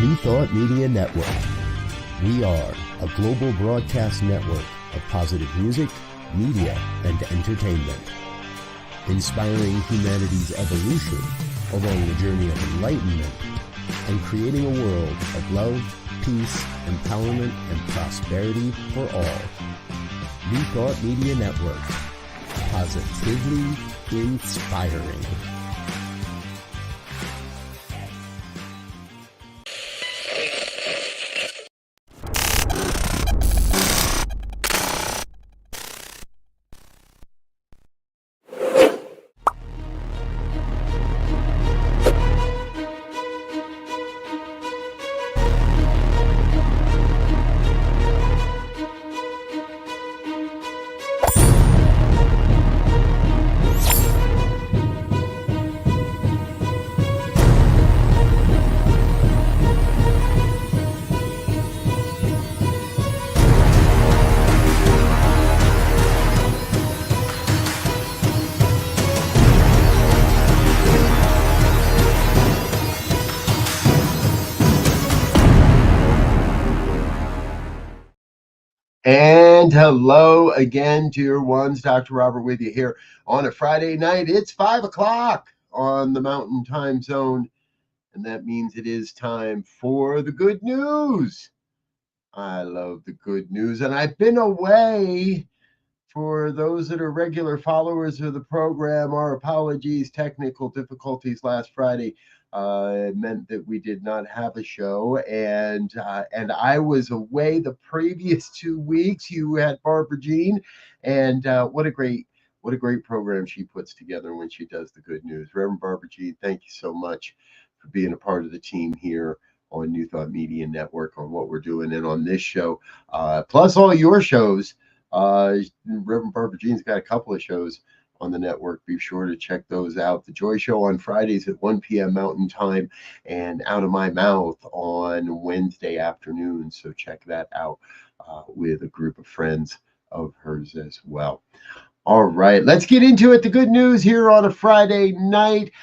New Thought Media Network. We are a global broadcast network of positive music, media, and entertainment, inspiring humanity's evolution along the journey of enlightenment and creating a world of love, peace, empowerment, and prosperity for all. New Thought Media Network. Positively inspiring. And hello again, dear ones. Dr. Robert with you here on a Friday night. It's 5 o'clock on the Mountain Time Zone, and that means it is time for the good news. I love the good news, and I've been away. For those that are regular followers of the program, our apologies. Technical difficulties last Friday meant that we did not have a show, and I was away the previous 2 weeks. You had Barbara Jean, and what a great program she puts together when she does the good news. Reverend Barbara Jean, thank you so much for being a part of the team here on New Thought Media Network, on what we're doing and on this show, plus all your shows. Reverend Barbara Jean's got a couple of shows on the network. Be sure to check those out. The Joy Show on Fridays at 1 p.m. Mountain Time, and Out of My Mouth on Wednesday afternoon. So check that out with a group of friends of hers as well. All right, let's get into it. The good news here on a Friday night.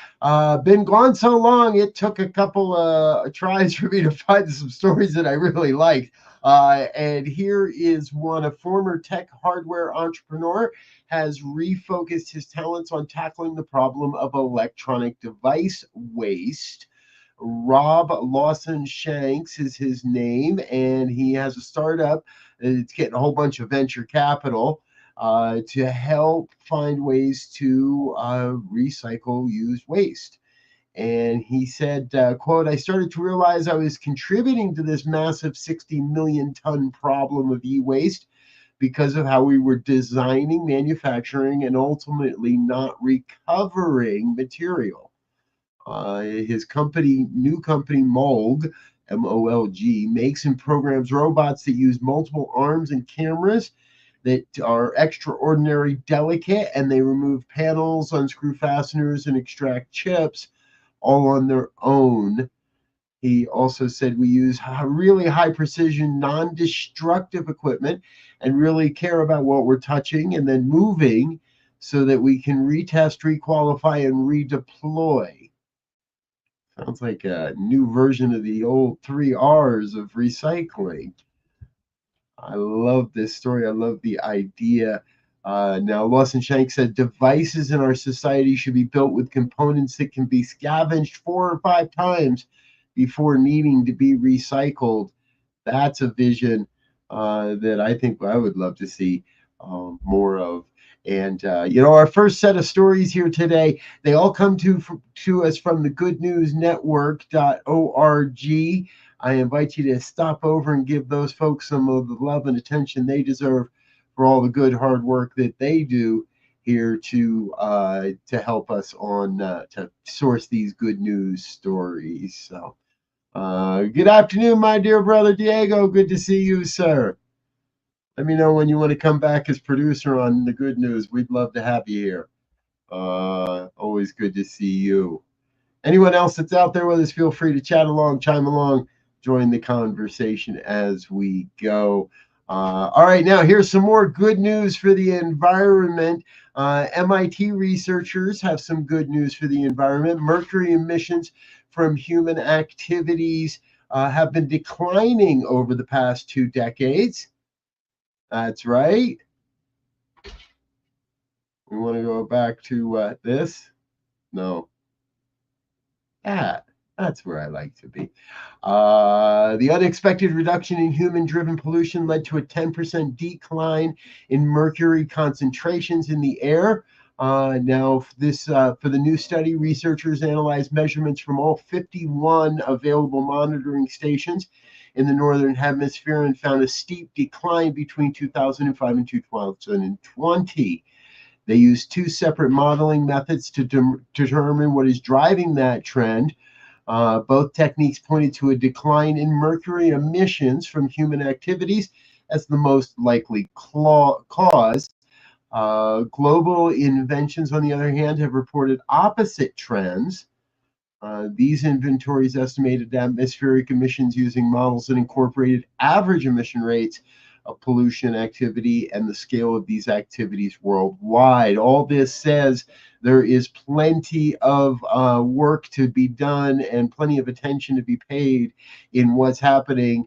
Been gone so long, it took a couple tries for me to find some stories that I really liked. And here is one. A former tech hardware entrepreneur has refocused his talents on tackling the problem of electronic device waste. Rob Lawson Shanks is his name, and he has a startup. It's getting a whole bunch of venture capital to help find ways to recycle used waste. And he said, quote, "I started to realize I was contributing to this massive 60 million ton problem of e-waste because of how we were designing, manufacturing, and ultimately not recovering material." His new company, Molg, M-O-L-G, makes and programs robots that use multiple arms and cameras that are extraordinarily delicate, and they remove panels, unscrew fasteners, and extract chips all on their own. He also said, "We use really high precision, non-destructive equipment and really care about what we're touching and then moving so that we can retest, requalify, and redeploy." Sounds like a new version of the old 3 R's of recycling. I love this story. I love the idea. Now, Lawson Shank said devices in our society should be built with components that can be scavenged 4 or 5 times before needing to be recycled. That's a vision that I think I would love to see more of. And, our first set of stories here today, they all come to us from the goodnewsnetwork.org. I invite you to stop over and give those folks some of the love and attention they deserve for all the good hard work that they do here to help us on to source these good news stories. So, good afternoon, my dear brother Diego. Good to see you, sir. Let me know when you want to come back as producer on the good news. We'd love to have you here. Always good to see you. Anyone else that's out there with us, feel free to chat along, chime along, join the conversation as we go. All right, now here's some more good news for the environment. MIT researchers have some good news for the environment. Mercury emissions from human activities have been declining over the past 2 decades. That's right. We want to go back to this. No, that. That's where I like to be. The unexpected reduction in human-driven pollution led to a 10% decline in mercury concentrations in the air. Now, for the new study, researchers analyzed measurements from all 51 available monitoring stations in the northern hemisphere and found a steep decline between 2005 and 2020. They used two separate modeling methods to determine what is driving that trend. Both techniques pointed to a decline in mercury emissions from human activities as the most likely cause. Global inventions, on the other hand, have reported opposite trends. These inventories estimated atmospheric emissions using models that incorporated average emission rates of pollution activity and the scale of these activities worldwide. All this says there is plenty of work to be done and plenty of attention to be paid in what's happening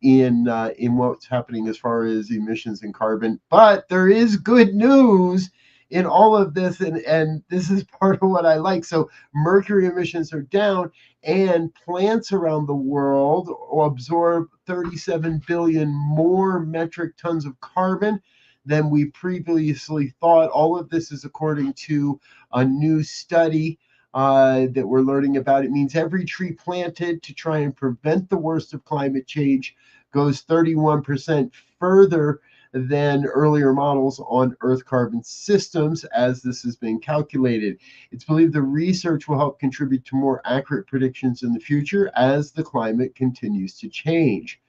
in what's happening as far as emissions and carbon. But there is good news in all of this, and this is part of what I like. So mercury emissions are down, and plants around the world absorb 37 billion more metric tons of carbon than we previously thought. All of this is according to a new study that we're learning about. It means every tree planted to try and prevent the worst of climate change goes 31% further than earlier models on Earth carbon systems as this has been calculated. It's believed the research will help contribute to more accurate predictions in the future as the climate continues to change.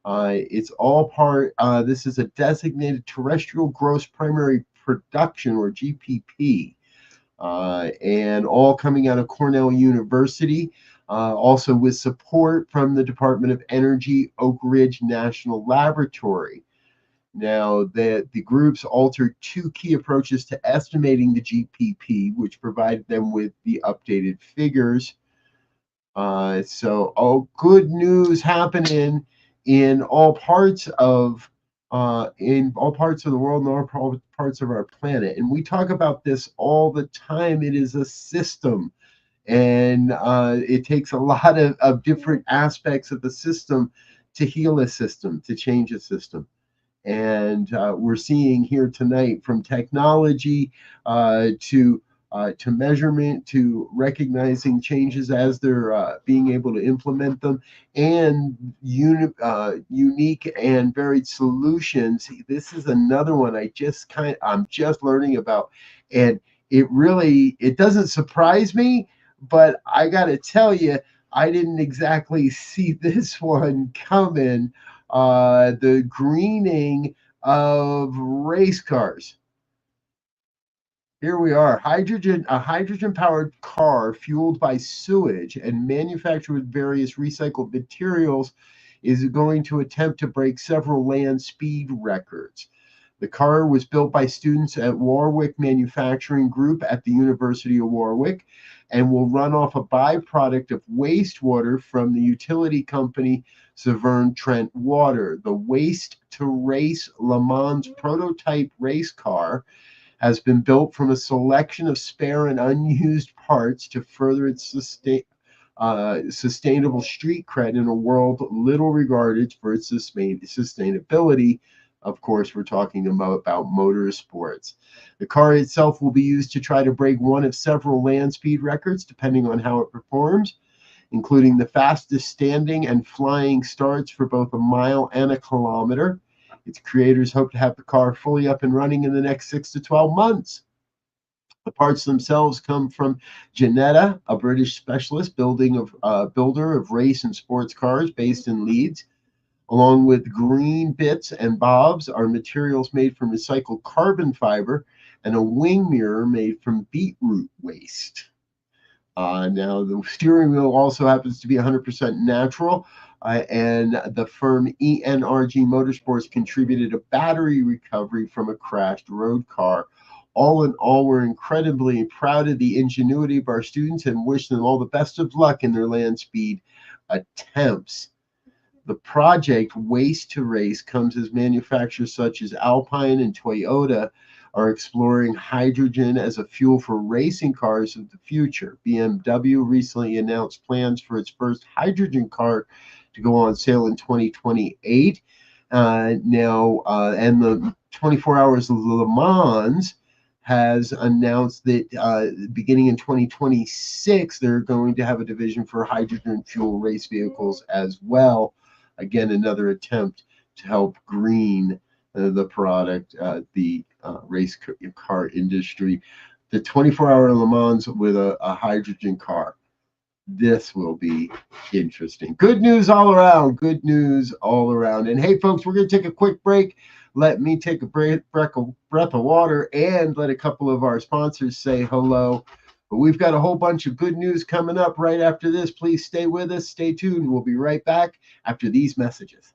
It's all part, this is a designated terrestrial gross primary production, or GPP, and all coming out of Cornell University, also with support from the Department of Energy Oak Ridge National Laboratory. Now, the groups altered two key approaches to estimating the GPP, which provided them with the updated figures. Good news happening in all parts of the world and all parts of our planet. And we talk about this all the time. It is a system, and it takes a lot of different aspects of the system to heal a system, to change a system. And we're seeing here tonight, from technology to measurement, to recognizing changes as they're being able to implement them, and unique and varied solutions. This is another one I'm just learning about, and it doesn't surprise me, but I got to tell you, I didn't exactly see this one coming. The greening of race cars. Here we are. A hydrogen-powered car fueled by sewage and manufactured with various recycled materials is going to attempt to break several land speed records. The car was built by students at Warwick Manufacturing Group at the University of Warwick and will run off a byproduct of wastewater from the utility company Severn Trent Water. The Waste to Race Le Mans prototype race car has been built from a selection of spare and unused parts to further its sustainable street cred in a world little regarded for its sustainability. Of course, we're talking about motorsports. The car itself will be used to try to break one of several land speed records, depending on how it performs, including the fastest standing and flying starts for both a mile and a kilometer. Its creators hope to have the car fully up and running in the next 6 to 12 months. The parts themselves come from Ginetta, a British specialist builder of race and sports cars based in Leeds. Along with green bits and bobs are materials made from recycled carbon fiber and a wing mirror made from beetroot waste. Now, the steering wheel also happens to be 100% natural, and the firm ENRG Motorsports contributed a battery recovery from a crashed road car. All in all, we're incredibly proud of the ingenuity of our students and wish them all the best of luck in their land speed attempts. The project Waste to Race comes as manufacturers such as Alpine and Toyota are exploring hydrogen as a fuel for racing cars of the future. BMW recently announced plans for its first hydrogen car to go on sale in 2028. And the 24 Hours of Le Mans has announced that beginning in 2026, they're going to have a division for hydrogen fuel race vehicles as well. Again, another attempt to help green the product, the race car industry. The 24-hour Le Mans with a hydrogen car. This will be interesting. Good news all around. Good news all around. And hey, folks, we're going to take a quick break. Let me take a breath of water and let a couple of our sponsors say hello. But we've got a whole bunch of good news coming up right after this. Please stay with us. Stay tuned. We'll be right back after these messages.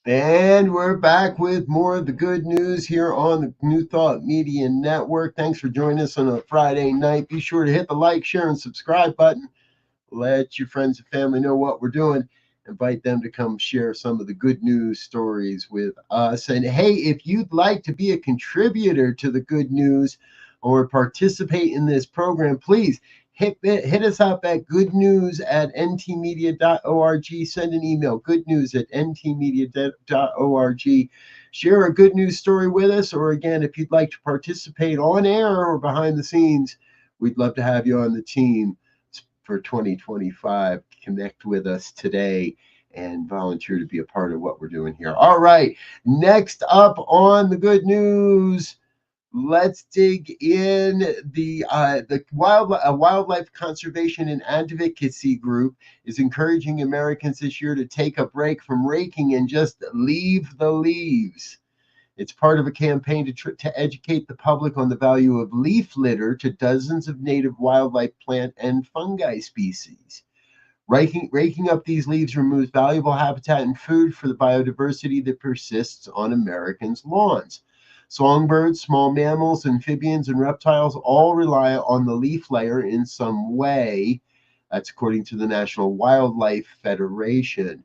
And we're back with more of the good news here on the New Thought Media Network. Thanks for joining us on a Friday night. Be sure to hit the like, share, and subscribe button. Let your friends and family know what we're doing. Invite them to come share some of the good news stories with us. And hey, if you'd like to be a contributor to the good news or participate in this program, please hit us up at goodnews@ntmedia.org. Send an email, goodnews@ntmedia.org. Share a good news story with us, or again, if you'd like to participate on air or behind the scenes, we'd love to have you on the team for 2025. Connect with us today and volunteer to be a part of what we're doing here. All right, next up on the good news, let's dig in. The wildlife conservation and advocacy group is encouraging Americans this year to take a break from raking and just leave the leaves. It's part of a campaign to educate the public on the value of leaf litter to dozens of native wildlife, plant, and fungi species. Raking up these leaves removes valuable habitat and food for the biodiversity that persists on Americans' lawns. Songbirds, small mammals, amphibians, and reptiles all rely on the leaf layer in some way. That's according to the National Wildlife Federation.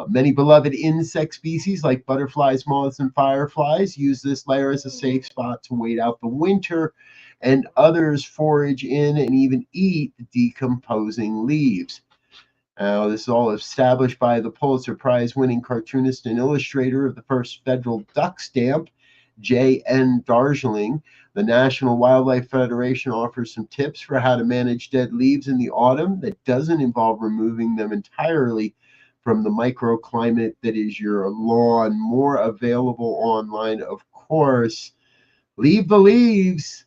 Many beloved insect species like butterflies, moths, and fireflies use this layer as a safe spot to wait out the winter, and others forage in and even eat the decomposing leaves. Now, this is all established by the Pulitzer Prize-winning cartoonist and illustrator of the first federal duck stamp, J.N. Darjeeling. The National Wildlife Federation offers some tips for how to manage dead leaves in the autumn that doesn't involve removing them entirely from the microclimate that is your lawn. More available online, of course. Leave the leaves,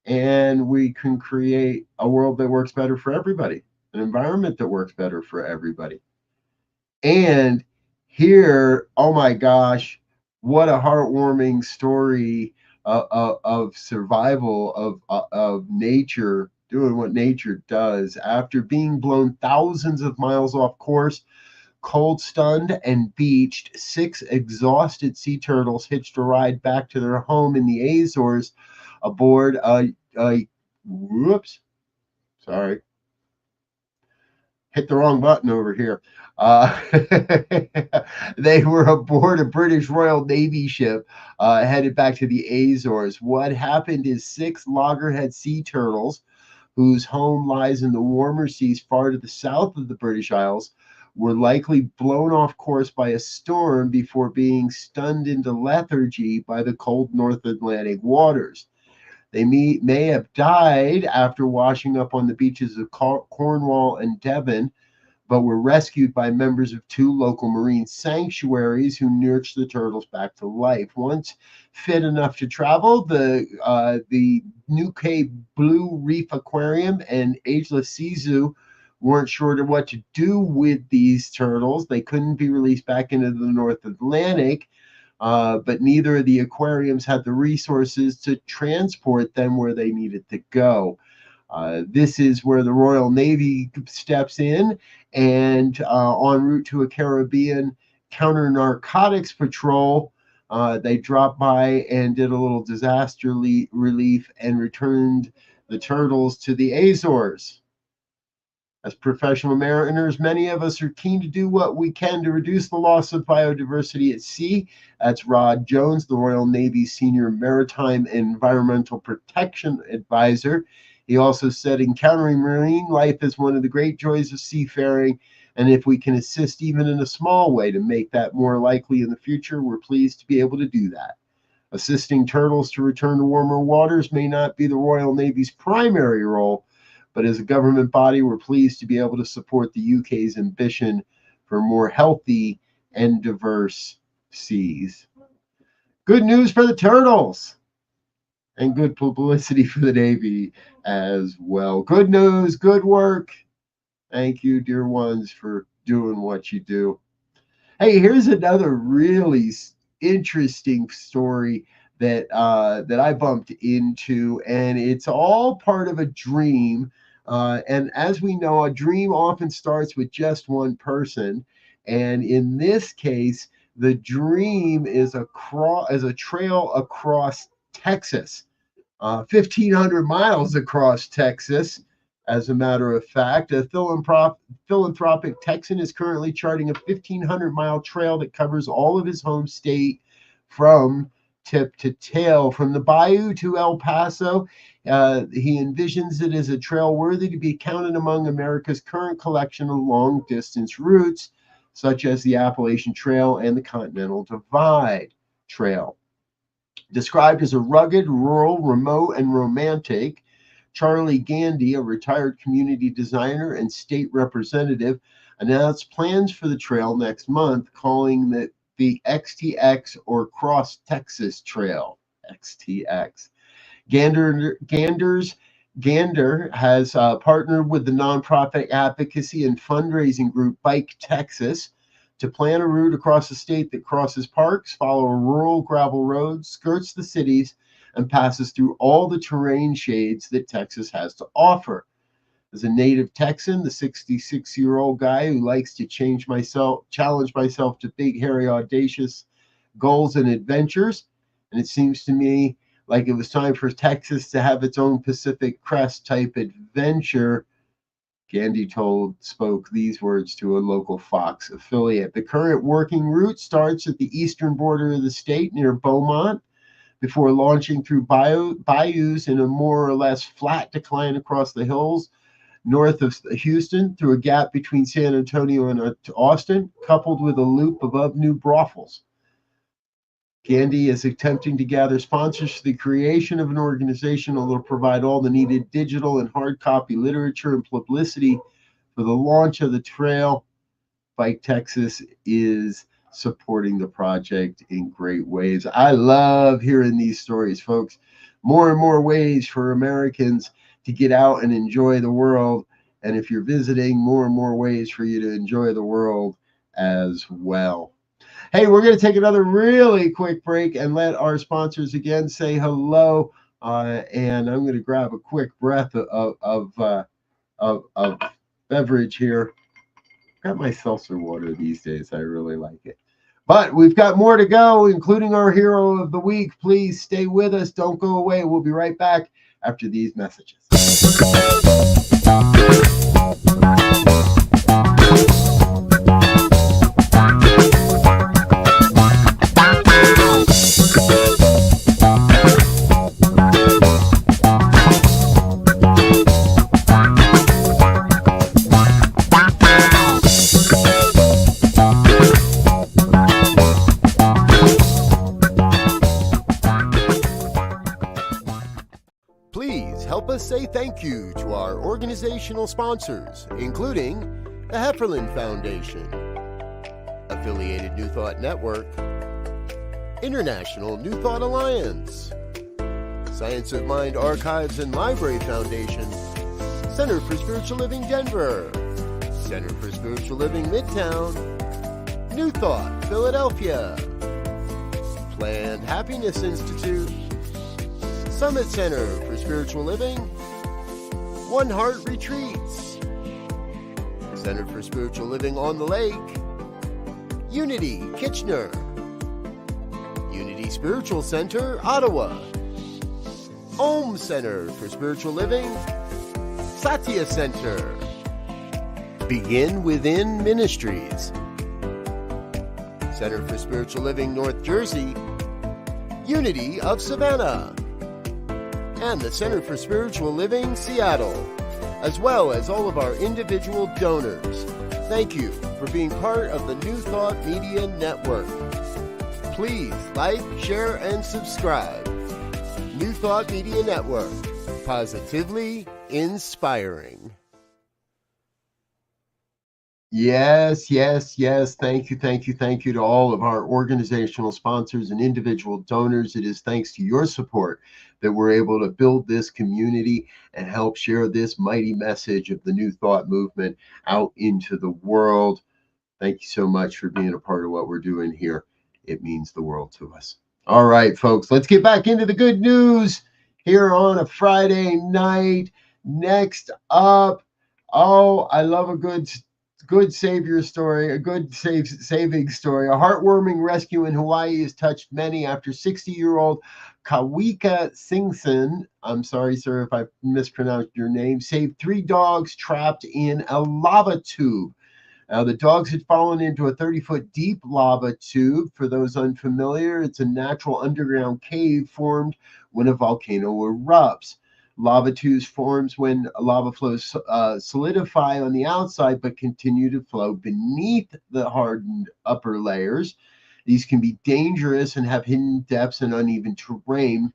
and we can create a world that works better for everybody, an environment that works better for everybody. And here, oh my gosh, what a heartwarming story of survival of nature, doing what nature does. After being blown thousands of miles off course, cold stunned and beached, 6 exhausted sea turtles hitched a ride back to their home in the Azores aboard hit the wrong button over here. They were aboard a British Royal Navy ship headed back to the Azores. What happened is 6 loggerhead sea turtles, whose home lies in the warmer seas far to the south of the British Isles, were likely blown off course by a storm before being stunned into lethargy by the cold North Atlantic waters. They may have died after washing up on the beaches of Cornwall and Devon, but were rescued by members of two local marine sanctuaries who nursed the turtles back to life. Once fit enough to travel, the Newquay Blue Reef Aquarium and Ageless Sea Zoo weren't sure what to do with these turtles. They couldn't be released back into the North Atlantic, but neither of the aquariums had the resources to transport them where they needed to go. This is where the Royal Navy steps in, and en route to a Caribbean counter-narcotics patrol, they dropped by and did a little disaster relief and returned the turtles to the Azores. As professional mariners, many of us are keen to do what we can to reduce the loss of biodiversity at sea. That's Rod Jones, the Royal Navy's Senior Maritime Environmental Protection Advisor. He also said encountering marine life is one of the great joys of seafaring, and if we can assist even in a small way to make that more likely in the future, we're pleased to be able to do that. Assisting turtles to return to warmer waters may not be the Royal Navy's primary role, but as a government body, we're pleased to be able to support the UK's ambition for more healthy and diverse seas. Good news for the turtles, and good publicity for the Navy as well. Good news, good work. Thank you, dear ones, for doing what you do. Hey, here's another really interesting story that I bumped into, and it's all part of a dream. And as we know, a dream often starts with just one person. And in this case, the dream is a trail across Texas, 1,500 miles across Texas. As a matter of fact, a philanthropic Texan is currently charting a 1,500-mile trail that covers all of his home state from tip to tail. From the bayou to El Paso, he envisions it as a trail worthy to be counted among America's current collection of long-distance routes, such as the Appalachian Trail and the Continental Divide Trail. Described as a rugged, rural, remote, and romantic, Charlie Gandy, a retired community designer and state representative, announced plans for the trail next month, calling it the XTX, or Cross Texas Trail. XTX. Gander has partnered with the nonprofit advocacy and fundraising group Bike Texas to plan a route across the state that crosses parks, follows a rural gravel road, skirts the cities, and passes through all the terrain shades that Texas has to offer. As a native Texan, the 66-year-old guy who likes to challenge myself to big, hairy, audacious goals and adventures, and it seems to me like it was time for Texas to have its own Pacific Crest type adventure. Gandy spoke these words to a local Fox affiliate. The current working route starts at the eastern border of the state near Beaumont, before launching through bayous in a more or less flat decline across the hills north of Houston, through a gap between San Antonio and Austin, coupled with a loop above New Braunfels. Gandy is attempting to gather sponsors for the creation of an organization that will provide all the needed digital and hard copy literature and publicity for the launch of the trail. Bike Texas is supporting the project in great ways. I love hearing these stories, folks. More and more ways for Americans to get out and enjoy the world. And if you're visiting, more and more ways for you to enjoy the world as well. Hey, we're going to take another really quick break and let our sponsors again say hello. And I'm going to grab a quick breath of beverage here. Got my seltzer water these days. I really like it. But we've got more to go, including our hero of the week. Please stay with us. Don't go away. We'll be right back after these messages. Please help us say thank you to our organizational sponsors, including the Hefferland Foundation, Affiliated New Thought Network, International New Thought Alliance, Science of Mind Archives and Library Foundation, Center for Spiritual Living Denver, Center for Spiritual Living Midtown, New Thought Philadelphia, Planned Happiness Institute, Summit Center for Spiritual Living, One Heart Retreats, Center for Spiritual Living on the Lake, Unity Kitchener, Unity Spiritual Center Ottawa, Om Center for Spiritual Living, Satya Center, Begin Within Ministries, Center for Spiritual Living North Jersey, Unity of Savannah, and the Center for Spiritual Living Seattle, as well as all of our individual donors. Thank you for being part of the New Thought Media Network. Please like, share, and subscribe. New Thought Media Network, positively inspiring. Yes, yes, yes. Thank you, thank you, thank you to all of our organizational sponsors and individual donors. It is thanks to your support that we're able to build this community and help share this mighty message of the New Thought movement out into the world. Thank you so much for being a part of what we're doing here. It means the world to us. All right, folks, let's get back into the good news here on a Friday night. Next up, I love a good savior story, a good saving story. A heartwarming rescue in Hawaii has touched many after 60-year-old Kawika Singson, I'm sorry, sir, if I mispronounced your name, saved 3 dogs trapped in a lava tube. Now, the dogs had fallen into a 30-foot deep lava tube. For those unfamiliar, it's a natural underground cave formed when a volcano erupts. Lava tubes forms when lava flows solidify on the outside but continue to flow beneath the hardened upper layers. These can be dangerous and have hidden depths and uneven terrain.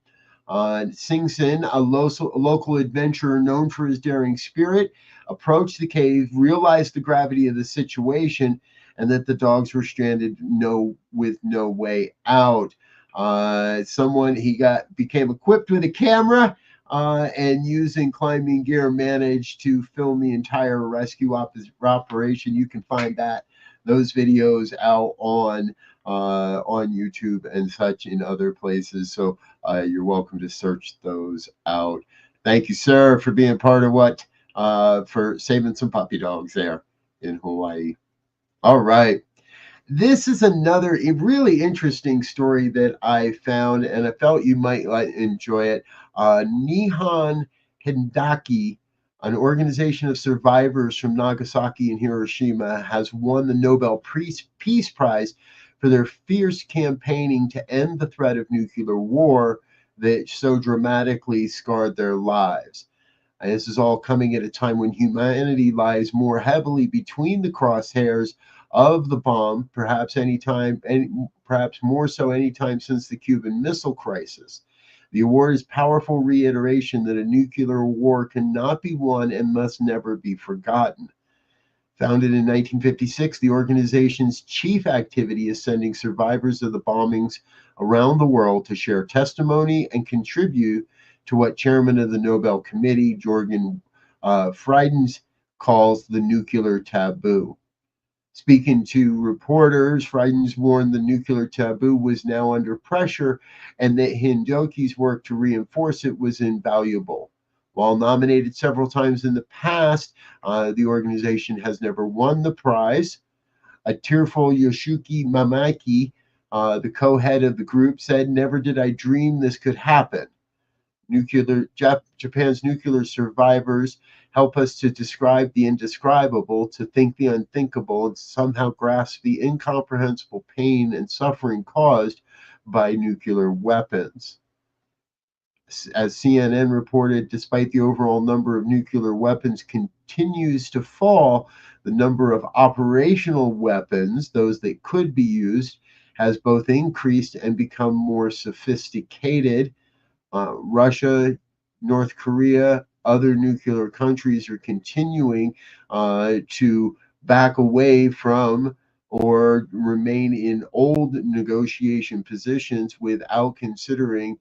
Sing Sin, a local adventurer known for his daring spirit, approached the cave, realized the gravity of the situation, and that the dogs were stranded with no way out. Became equipped with a camera and using climbing gear managed to film the entire rescue operation. You can find those videos out on YouTube and such in other places. So you're welcome to search those out. Thank you, sir, for being part of for saving some puppy dogs there in Hawaii. All right. This is another really interesting story that I found, and I felt you might enjoy it. Nihon Hidaki, an organization of survivors from Nagasaki and Hiroshima, has won the Nobel Peace Prize for their fierce campaigning to end the threat of nuclear war that so dramatically scarred their lives. And this is all coming at a time when humanity lies more heavily between the crosshairs of the bomb, perhaps more so anytime since the Cuban Missile Crisis. The award is powerful reiteration that a nuclear war cannot be won and must never be forgotten. Founded in 1956, the organization's chief activity is sending survivors of the bombings around the world to share testimony and contribute to what Chairman of the Nobel Committee, Jorgen Friedens, calls the nuclear taboo. Speaking to reporters, Friedens warned the nuclear taboo was now under pressure and that Hidaki's work to reinforce it was invaluable. While nominated several times in the past, the organization has never won the prize. A tearful Yoshiki Mamaki, the co-head of the group, said, "Never did I dream this could happen. Japan's nuclear survivors help us to describe the indescribable, to think the unthinkable, and somehow grasp the incomprehensible pain and suffering caused by nuclear weapons." As CNN reported, despite the overall number of nuclear weapons continues to fall, the number of operational weapons, those that could be used, has both increased and become more sophisticated. Russia North Korea, other nuclear countries are continuing to back away from or remain in old negotiation positions without considering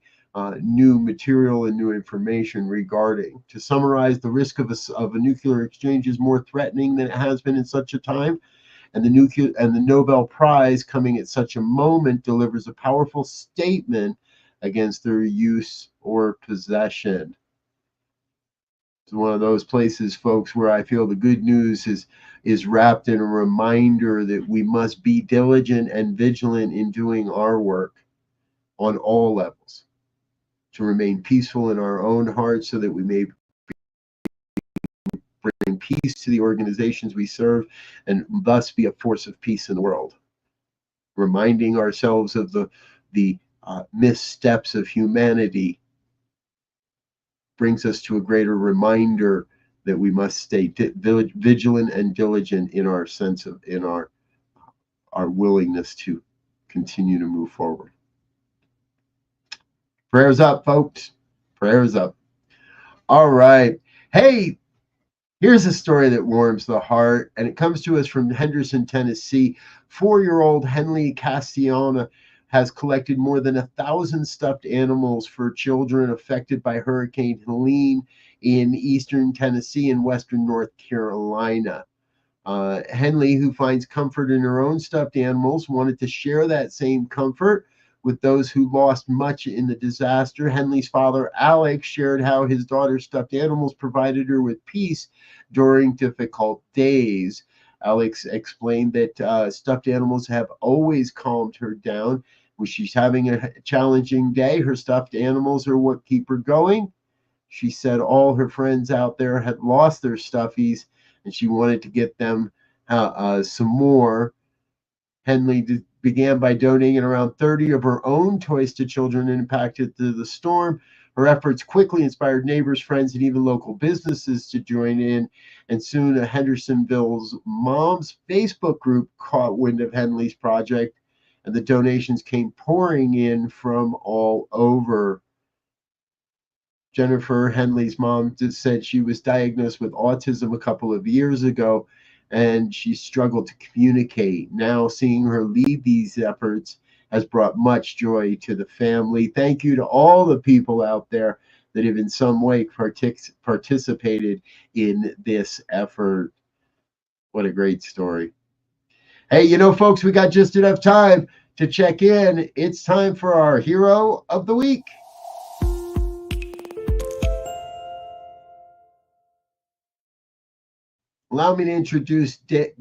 new material and new information regarding. To summarize, the risk of a nuclear exchange is more threatening than it has been in such a time, and the Nobel Prize coming at such a moment delivers a powerful statement against their use or possession. It's one of those places, folks, where I feel the good news is wrapped in a reminder that we must be diligent and vigilant in doing our work on all levels, to remain peaceful in our own hearts so that we may bring peace to the organizations we serve and thus be a force of peace in the world. Reminding ourselves of the missteps of humanity brings us to a greater reminder that we must stay vigilant and diligent in our sense of in our willingness to continue to move forward. Prayers up, folks. Prayers up. All right. Hey, here's a story that warms the heart, and it comes to us from Henderson, Tennessee. 4-year-old Henley Castellana has collected more than 1,000 stuffed animals for children affected by Hurricane Helene in eastern Tennessee and western North Carolina. Henley, who finds comfort in her own stuffed animals, wanted to share that same comfort with those who lost much in the disaster. Henley's father, Alex, shared how his daughter's stuffed animals provided her with peace during difficult days. Alex explained that stuffed animals have always calmed her down. When she's having a challenging day, her stuffed animals are what keep her going. She said all her friends out there had lost their stuffies, and she wanted to get them some more. Henley began by donating around 30 of her own toys to children impacted through the storm. Her efforts quickly inspired neighbors, friends, and even local businesses to join in, and soon Hendersonville's Moms Facebook group caught wind of Henley's project, and the donations came pouring in from all over. Jennifer, Henley's mom, just said she was diagnosed with autism a couple of years ago, and she struggled to communicate. Now, seeing her lead these efforts has brought much joy to the family. Thank you to all the people out there that have in some way participated in this effort. What a great story. Hey, folks, we got just enough time to check in. It's time for our Hero of the Week. Allow me to introduce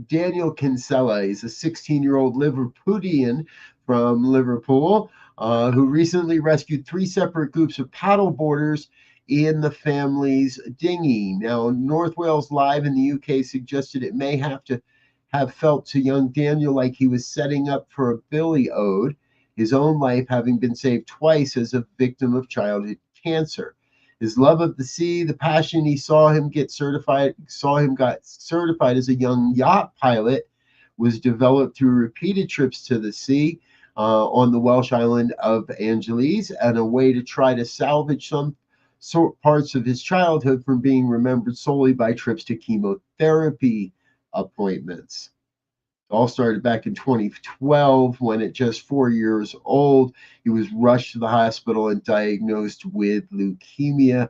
Daniel Kinsella. He's a 16-year-old Liverpudlian from Liverpool who recently rescued 3 separate groups of paddleboarders in the family's dinghy. Now, North Wales Live in the UK suggested it may have felt to young Daniel like he was setting up for a billy ode, his own life having been saved twice as a victim of childhood cancer. His love of the sea, the passion he saw him got certified as a young yacht pilot, was developed through repeated trips to the sea on the Welsh island of Angeles, and a way to try to salvage some parts of his childhood from being remembered solely by trips to chemotherapy appointments. It all started back in 2012 when, at just 4 years old, he was rushed to the hospital and diagnosed with leukemia.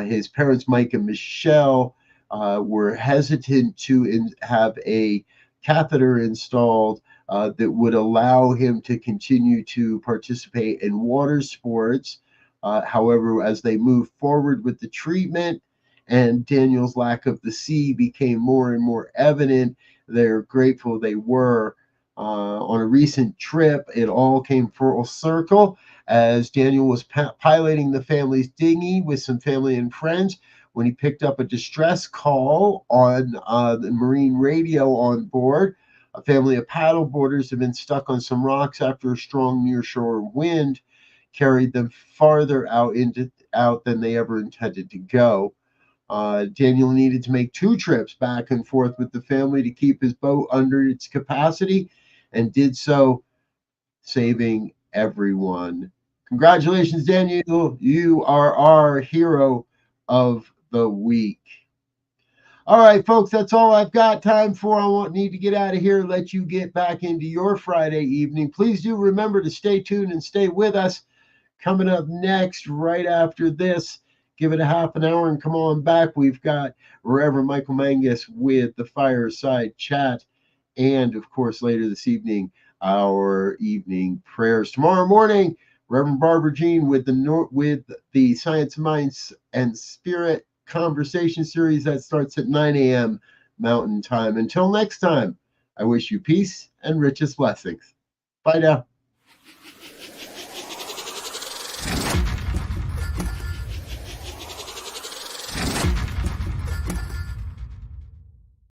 His parents, Mike and Michelle, were hesitant to have a catheter installed that would allow him to continue to participate in water sports. However, as they moved forward with the treatment and Daniel's lack of the sea became more and more evident, they're grateful they were. On a recent trip, it all came full circle as Daniel was piloting the family's dinghy with some family and friends when he picked up a distress call on the marine radio on board. A family of paddleboarders had been stuck on some rocks after a strong nearshore wind carried them farther out than they ever intended to go. Daniel needed to make 2 trips back and forth with the family to keep his boat under its capacity, and did so, saving everyone. Congratulations, Daniel. You are our hero of the week. All right, folks, that's all I've got time for. I won't need to get out of here, let you get back into your Friday evening. Please do remember to stay tuned and stay with us. Coming up next, right after this, give it a half an hour and come on back. We've got Reverend Michael Mangus with the Fireside Chat. And of course, later this evening, our evening prayers. Tomorrow morning, Reverend Barbara Jean with the Science, Minds, and Spirit conversation series that starts at 9 a.m. Mountain Time. Until next time, I wish you peace and richest blessings. Bye now.